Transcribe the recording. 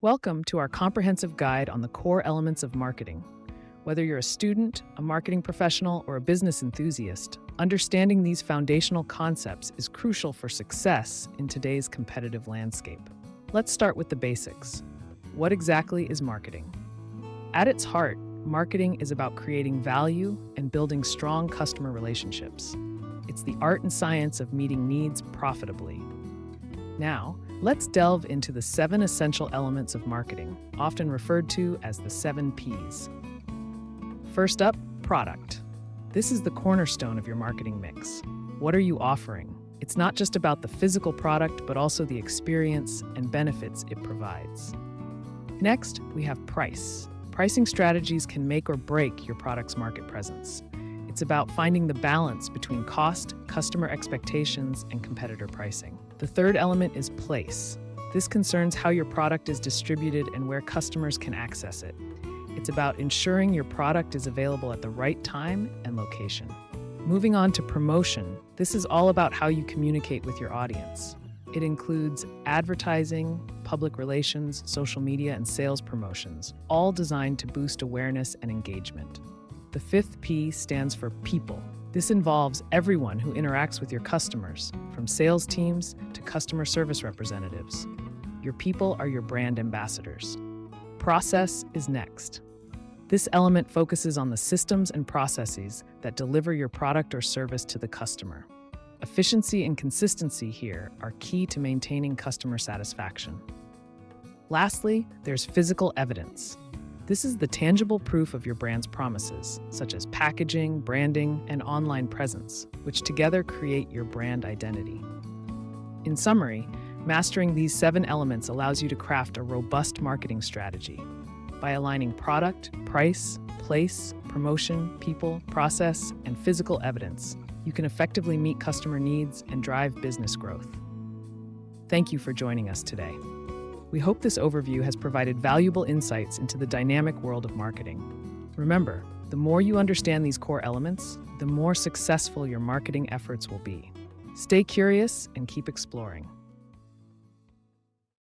Welcome to our comprehensive guide on the core elements of marketing. Whether you're a student, a marketing professional, or a business enthusiast, understanding these foundational concepts is crucial for success in today's competitive landscape. Let's start with the basics. What exactly is marketing? At its heart, marketing is about creating value and building strong customer relationships. It's the art and science of meeting needs profitably. Now, let's delve into the 7 essential elements of marketing, often referred to as the 7 Ps. First up, product. This is the cornerstone of your marketing mix. What are you offering? It's not just about the physical product, but also the experience and benefits it provides. Next, we have price. Pricing strategies can make or break your product's market presence. It's about finding the balance between cost, customer expectations, and competitor pricing. The third element is place. This concerns how your product is distributed and where customers can access it. It's about ensuring your product is available at the right time and location. Moving on to promotion, this is all about how you communicate with your audience. It includes advertising, public relations, social media, and sales promotions, all designed to boost awareness and engagement. The 5th P stands for people. This involves everyone who interacts with your customers, from sales teams to customer service representatives. Your people are your brand ambassadors. Process is next. This element focuses on the systems and processes that deliver your product or service to the customer. Efficiency and consistency here are key to maintaining customer satisfaction. Lastly, there's physical evidence. This is the tangible proof of your brand's promises, such as packaging, branding, and online presence, which together create your brand identity. In summary, mastering these 7 elements allows you to craft a robust marketing strategy. By aligning product, price, place, promotion, people, process, and physical evidence, you can effectively meet customer needs and drive business growth. Thank you for joining us today. We hope this overview has provided valuable insights into the dynamic world of marketing. Remember, the more you understand these core elements, the more successful your marketing efforts will be. Stay curious and keep exploring.